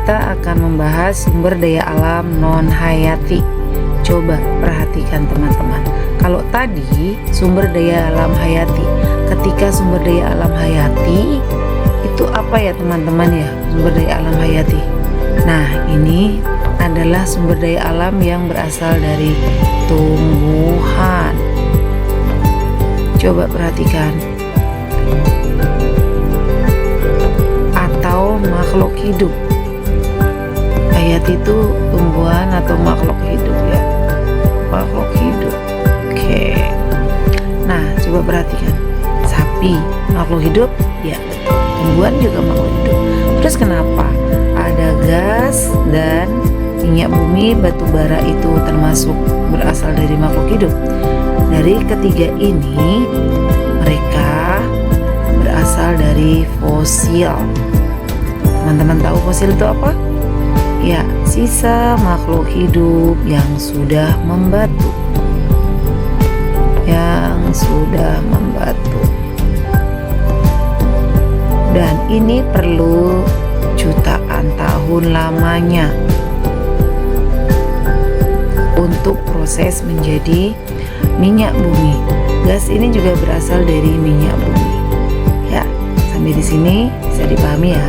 kita akan membahas sumber daya alam non hayati. Coba perhatikan teman-teman. Kalau tadi sumber daya alam hayati, ketika sumber daya alam hayati itu apa ya teman-teman ya, sumber daya alam hayati. Nah, ini adalah sumber daya alam yang berasal dari tumbuhan. Coba perhatikan. Atau makhluk hidup. Hayati itu tumbuhan atau makhluk hidup ya. Makhluk hidup. Oke. Nah, coba perhatikan. Sapi, makhluk hidup? Ya, betul. Tumbuhan juga makhluk hidup. Terus kenapa ada gas dan minyak bumi, batu bara itu termasuk berasal dari makhluk hidup? Dari ketiga ini, mereka berasal dari fosil. Teman-teman tahu fosil itu apa? Ya, sisa makhluk hidup yang sudah membatu. Dan ini perlu jutaan tahun lamanya untuk proses menjadi minyak bumi. Gas ini juga berasal dari minyak bumi. Ya, sampai di sini bisa dipahami ya.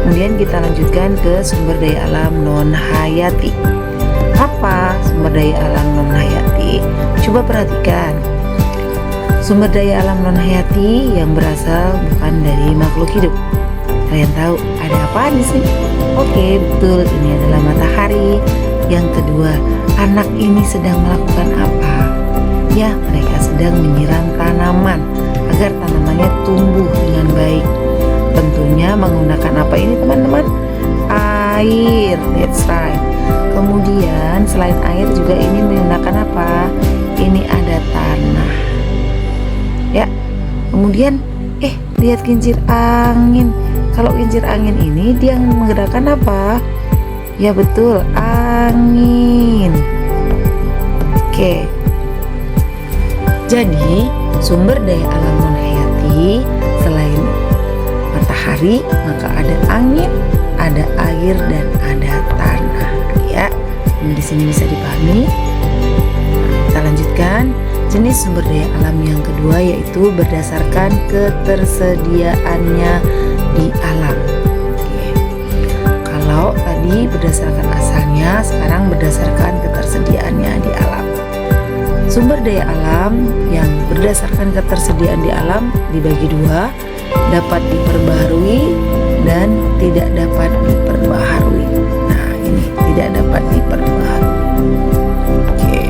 Kemudian kita lanjutkan ke sumber daya alam non hayati. Apa sumber daya alam non hayati? Coba perhatikan. Sumber daya alam non hayati yang berasal bukan dari makhluk hidup. Kalian tahu ada apa di sini? Oke, betul, ini adalah matahari. Yang kedua, anak ini sedang melakukan apa? Ya, mereka sedang menyiram tanaman agar tanamannya tumbuh dengan baik. Tentunya menggunakan apa ini teman-teman? Air, that's right. Kemudian selain air juga ini menggunakan apa? Ini ada tanah. Ya, kemudian lihat kincir angin. Kalau kincir angin ini dia menggerakkan apa? Ya betul, angin. Oke. Jadi sumber daya alam non hayati selain matahari, maka ada angin, ada air, dan ada tanah. Ya, di sini bisa dipahami. Kita lanjutkan. Jenis sumber daya alam yang kedua yaitu berdasarkan ketersediaannya di alam. Oke. Kalau tadi berdasarkan asalnya, sekarang berdasarkan ketersediaannya di alam. Sumber daya alam yang berdasarkan ketersediaan di alam dibagi dua, dapat diperbaharui dan tidak dapat diperbaharui. Nah, ini tidak dapat diperbaharui. Oke.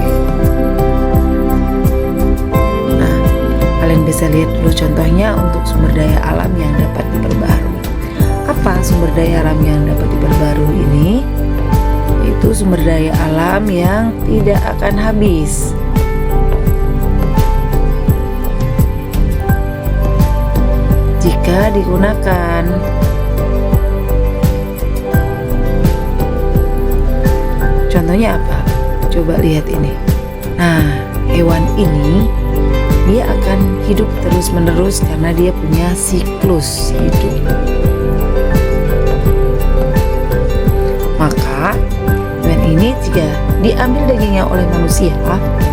Nah, kalian bisa lihat dulu contohnya untuk sumber daya alam yang dapat diperbaharui. Apa sumber daya alam yang dapat diperbaharui ini? Itu sumber daya alam yang tidak akan habis. Jika digunakan. Contohnya apa? Coba lihat ini. Nah, hewan ini dia akan hidup terus-menerus karena dia punya siklus hidup. Maka hewan ini jika diambil dagingnya oleh manusia,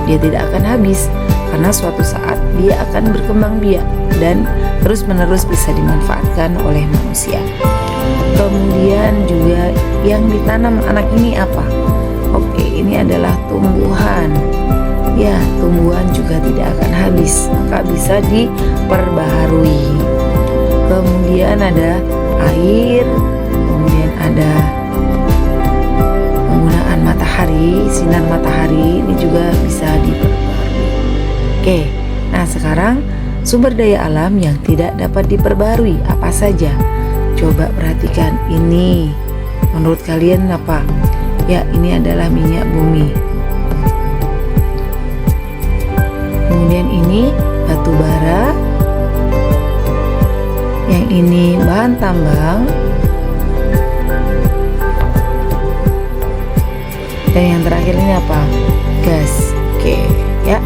dia tidak akan habis karena suatu saat dia akan berkembang biak dan terus-menerus bisa dimanfaatkan oleh manusia. Kemudian juga yang ditanam anak ini apa? Oke, ini adalah tumbuhan. Ya, tumbuhan juga tidak akan habis, maka bisa diperbaharui. Kemudian ada air, kemudian ada penggunaan matahari, sinar matahari ini juga bisa diperbaharui. Oke, nah sekarang sumber daya alam yang tidak dapat diperbarui apa saja? Coba perhatikan ini. Menurut kalian apa? Ya, ini adalah minyak bumi. Kemudian ini batu bara. Yang ini bahan tambang. Dan yang terakhir ini apa? Gas. Oke, ya.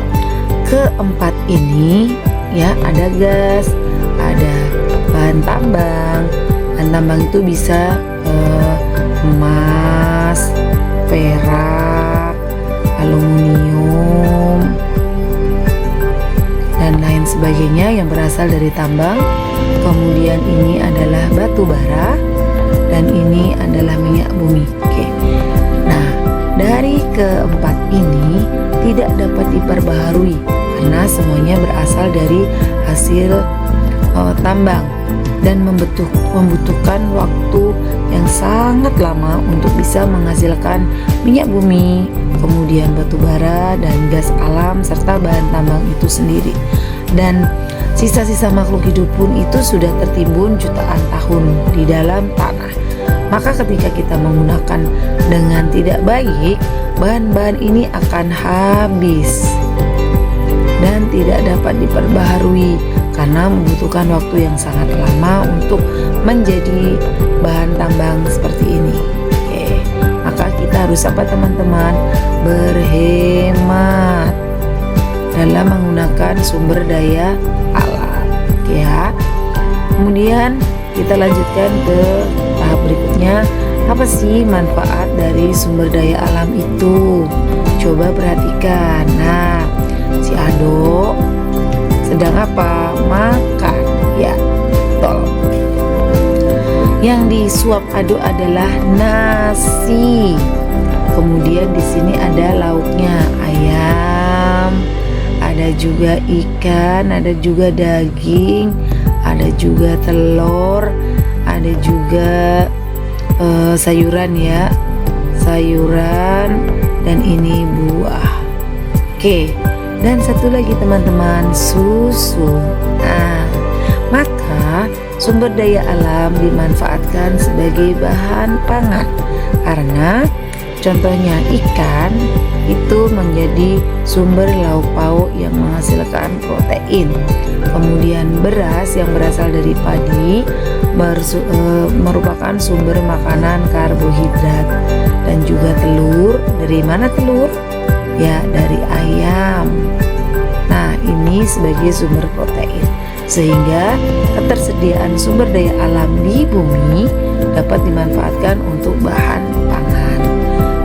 Keempat ini ya ada gas, ada bahan tambang. Bahan tambang itu bisa emas, perak, aluminium, dan lain sebagainya yang berasal dari tambang. Kemudian ini adalah batu bara, dan ini adalah minyak bumi. Oke. Nah, dari keempat ini tidak dapat diperbaharui karena semuanya berasal dari hasil tambang dan membutuhkan waktu yang sangat lama untuk bisa menghasilkan minyak bumi, kemudian batu bara dan gas alam serta bahan tambang itu sendiri. Dan sisa-sisa makhluk hidup pun itu sudah tertimbun jutaan tahun di dalam tanah. Maka ketika kita menggunakan dengan tidak baik, bahan-bahan ini akan habis dan tidak dapat diperbaharui karena membutuhkan waktu yang sangat lama untuk menjadi bahan tambang seperti ini. Oke, maka kita harus apa teman-teman? Berhemat dalam menggunakan sumber daya alam. Oke ya. Kemudian kita lanjutkan ke tahap berikutnya. Apa sih manfaat dari sumber daya alam itu? Coba perhatikan. Nah, si Ado sedang apa? Makan. Ya, betul. Yang disuap Ado adalah nasi. Kemudian di sini ada lauknya, ayam, ada juga ikan, ada juga daging, ada juga telur, ada juga sayuran ya, sayuran, dan ini buah. Oke. Dan satu lagi teman-teman, susu. Nah, maka sumber daya alam dimanfaatkan sebagai bahan pangan karena contohnya ikan itu menjadi sumber lauk pauk yang menghasilkan protein. Kemudian beras yang berasal dari padi merupakan sumber makanan karbohidrat. Dan juga telur. Dari mana telur? Ya, dari ayam. Nah, ini sebagai sumber protein. Sehingga ketersediaan sumber daya alam di bumi dapat dimanfaatkan untuk bahan pangan.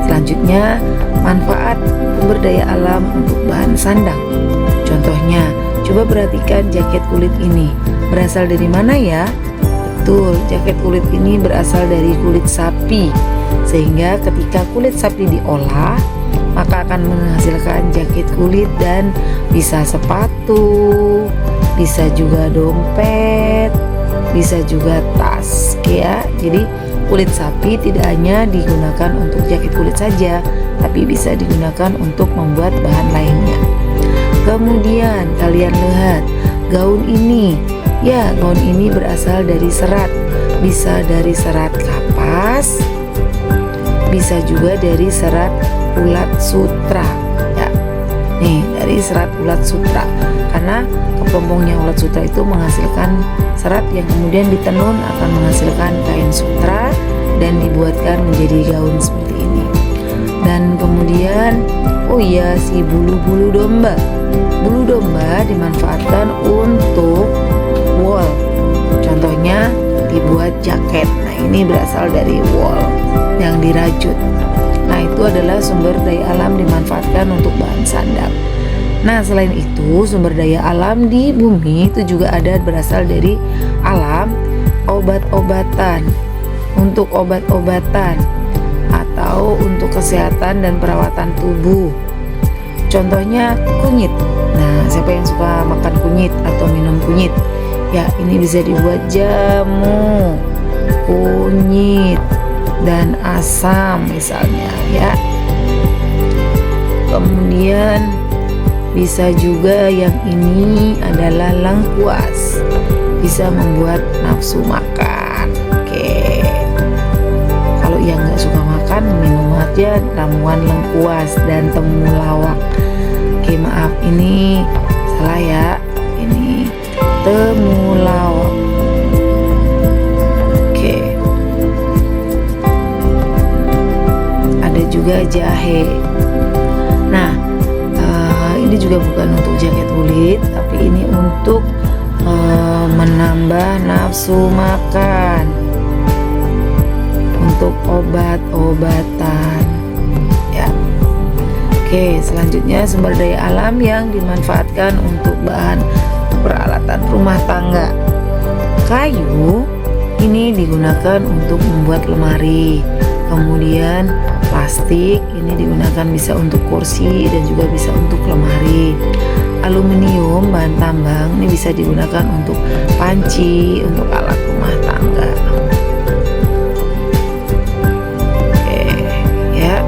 Selanjutnya, manfaat sumber daya alam untuk bahan sandang. Contohnya, coba perhatikan jaket kulit ini. Berasal dari mana ya? Betul, jaket kulit ini berasal dari kulit sapi. Sehingga ketika kulit sapi diolah, maka akan menghasilkan jaket kulit dan bisa sepatu, bisa juga dompet, bisa juga tas ya. Jadi kulit sapi tidak hanya digunakan untuk jaket kulit saja, tapi bisa digunakan untuk membuat bahan lainnya. Kemudian kalian lihat gaun ini. Ya, gaun ini berasal dari serat. Bisa dari serat kapas, bisa juga dari serat ulat sutra ya. Nih, dari serat ulat sutra. Karena kepompongnya ulat sutra itu menghasilkan serat yang kemudian ditenun akan menghasilkan kain sutra dan dibuatkan menjadi gaun seperti ini. Dan kemudian si bulu-bulu domba. Bulu domba dimanfaatkan untuk wool. Contohnya dibuat jaket. Nah, ini berasal dari wool yang dirajut. Nah, itu adalah sumber daya alam dimanfaatkan untuk bahan sandang. Nah, selain itu sumber daya alam di bumi itu juga ada berasal dari alam obat-obatan. Untuk obat-obatan atau untuk kesehatan dan perawatan tubuh. Contohnya kunyit. Nah, siapa yang suka makan kunyit atau minum kunyit? Ya, ini bisa dibuat jamu, kunyit, dan asam misalnya ya. Kemudian bisa juga yang ini adalah lengkuas, bisa membuat nafsu makan. Oke, kalau yang nggak suka makan, minum aja ramuan lengkuas dan temulawak. Oke, maaf, ini salah ya, ini temulawak. Oke, ada juga jahe. Nah, ini juga bukan untuk jaket kulit, tapi ini untuk menambah nafsu makan. untuk obat-obatan. Ya. Oke, selanjutnya sumber daya alam yang dimanfaatkan untuk bahan peralatan rumah tangga. Kayu ini digunakan untuk membuat lemari. Kemudian plastik ini digunakan bisa untuk kursi dan juga bisa untuk lemari. Aluminium bahan tambang ini bisa digunakan untuk panci, untuk alat rumah tangga. Oke, ya.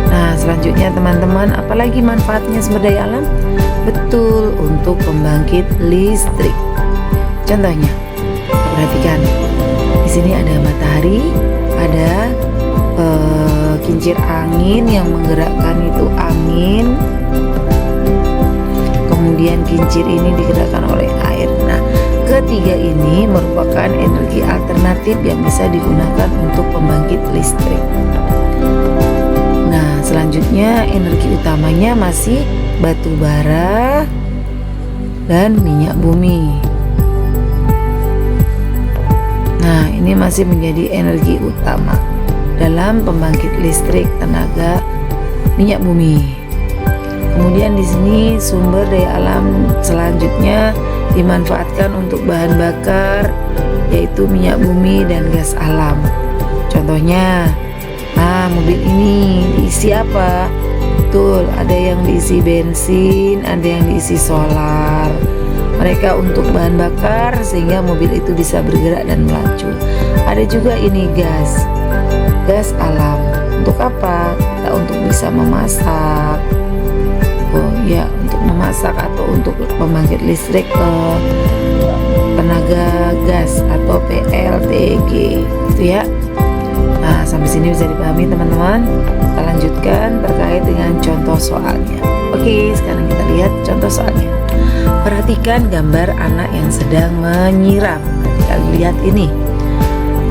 Nah, selanjutnya teman-teman, apalagi manfaatnya sumber daya alam? Betul, untuk pembangkit listrik. Contohnya, perhatikan. Di sini ada matahari, ada kincir angin yang menggerakkan itu angin. Kemudian kincir ini digerakkan oleh air. Nah, ketiga ini merupakan energi alternatif yang bisa digunakan untuk pembangkit listrik. Nah, selanjutnya energi utamanya masih batu bara dan minyak bumi. Nah, ini masih menjadi energi utama dalam pembangkit listrik tenaga minyak bumi. Kemudian di sini sumber daya alam selanjutnya dimanfaatkan untuk bahan bakar, yaitu minyak bumi dan gas alam. Contohnya, mobil ini diisi apa? Betul, ada yang diisi bensin, ada yang diisi solar. Mereka untuk bahan bakar sehingga mobil itu bisa bergerak dan melaju. Ada juga ini gas alam. Untuk apa? Kita untuk bisa memasak. Oh ya, untuk memasak atau untuk pembangkit listrik tenaga gas atau PLTG, itu ya. Nah, sampai sini bisa dipahami teman-teman. Kita lanjutkan terkait dengan contoh soalnya. Oke, sekarang kita lihat contoh soalnya. Perhatikan gambar anak yang sedang menyiram. Kita lihat ini.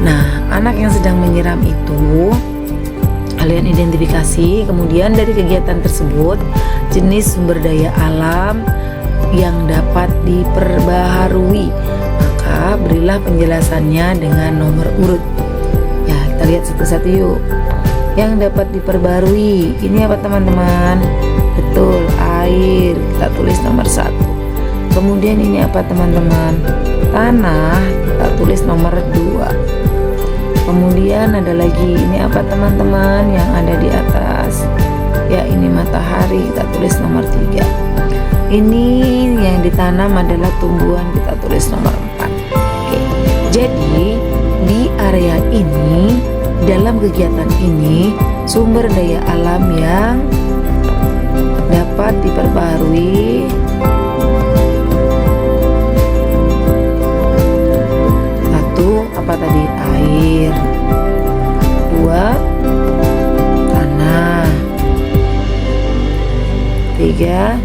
Nah, anak yang sedang menyiram itu kalian identifikasi, kemudian dari kegiatan tersebut jenis sumber daya alam yang dapat diperbaharui. Maka berilah penjelasannya dengan nomor urut. Ya, kita lihat satu-satu yuk. Yang dapat diperbarui ini apa teman-teman? Betul, air. Kita tulis nomor 1. Kemudian ini apa teman-teman? Tanah. Kita tulis nomor 2. Kemudian ada lagi, ini apa teman-teman yang ada di atas? Ya, ini matahari. Kita tulis nomor 3. Ini yang ditanam adalah tumbuhan. Kita tulis nomor 4. Oke. Jadi di area ini, dalam kegiatan ini, sumber daya alam yang dapat diperbarui satu, apa tadi? Air. 2, tanah. 3,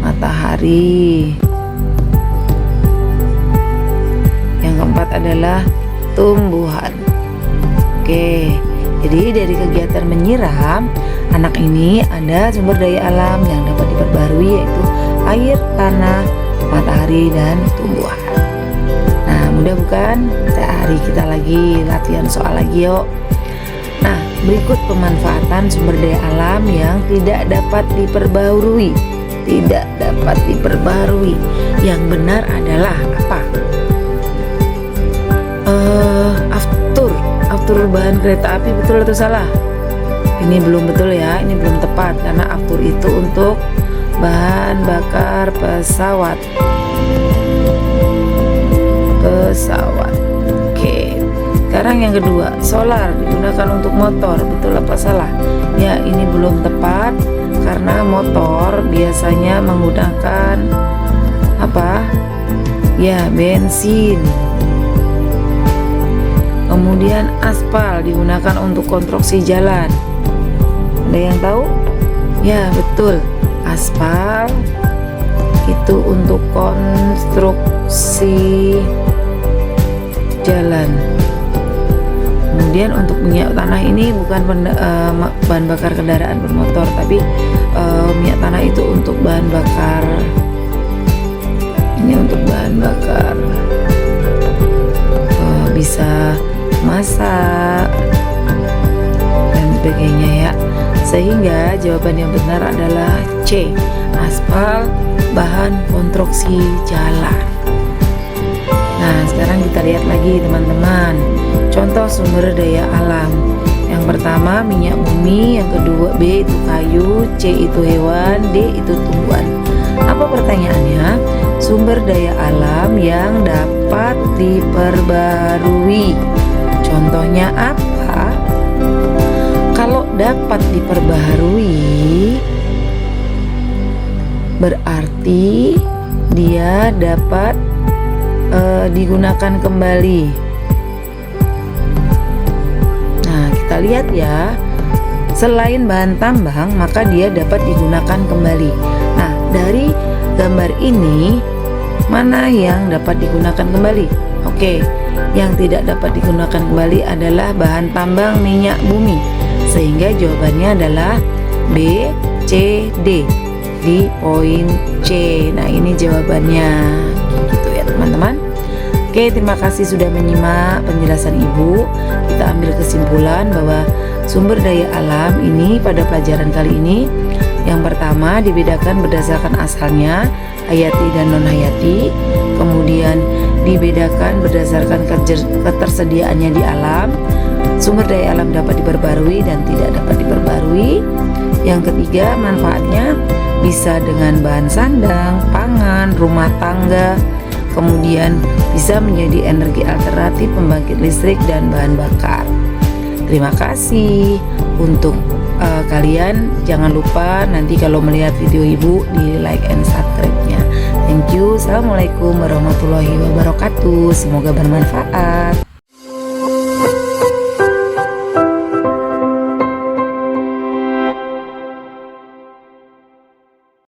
matahari. Yang keempat adalah tumbuhan. Oke, jadi dari kegiatan menyiram, anak ini ada sumber daya alam yang dapat diperbarui, yaitu air, tanah, matahari, dan tumbuhan. Nah, mudah bukan? Cari kita lagi, latihan soal lagi yuk. Nah, berikut pemanfaatan sumber daya alam yang tidak dapat diperbarui. Tidak dapat diperbarui. Yang benar adalah apa? Aftur bahan kereta api, betul atau salah? Ini belum betul ya, ini belum tepat karena aftur itu untuk bahan bakar pesawat. Oke, sekarang yang kedua, solar digunakan untuk motor, betul apa salah? Ya, ini belum tepat karena motor biasanya menggunakan apa? Ya, bensin. Kemudian aspal digunakan untuk konstruksi jalan. Ada yang tahu? Ya, betul. Aspal itu untuk konstruksi jalan. Kemudian untuk minyak tanah ini bukan bahan bakar kendaraan bermotor, tapi minyak tanah itu untuk bahan bakar. Ini untuk bahan bakar bisa masak, sebagainya ya. Sehingga jawaban yang benar adalah C, aspal bahan konstruksi jalan. Nah, sekarang kita lihat lagi teman-teman, contoh sumber daya alam. Yang pertama minyak bumi, yang kedua B itu kayu, C itu hewan, D itu tumbuhan. Apa pertanyaannya? Sumber daya alam yang dapat diperbarui. Contohnya apa? Kalau dapat diperbarui berarti dia dapat digunakan kembali. Nah, kita lihat ya, selain bahan tambang maka dia dapat digunakan kembali. Nah, dari gambar ini mana yang dapat digunakan kembali? Oke, yang tidak dapat digunakan kembali adalah bahan tambang minyak bumi. Sehingga jawabannya adalah B, C, D di poin C. Nah, ini jawabannya gitu ya teman-teman. Oke, terima kasih sudah menyimak penjelasan Ibu. Kita ambil kesimpulan bahwa sumber daya alam ini pada pelajaran kali ini, yang pertama dibedakan berdasarkan asalnya, hayati dan non hayati. Kemudian dibedakan berdasarkan ketersediaannya di alam. Sumber daya alam dapat diperbarui dan tidak dapat diperbarui. Yang ketiga, manfaatnya bisa dengan bahan sandang, pangan, rumah tangga. Kemudian bisa menjadi energi alternatif pembangkit listrik dan bahan bakar. Terima kasih untuk kalian. Jangan lupa nanti kalau melihat video Ibu di like and subscribe-nya. Thank you. Assalamualaikum warahmatullahi wabarakatuh. Semoga bermanfaat.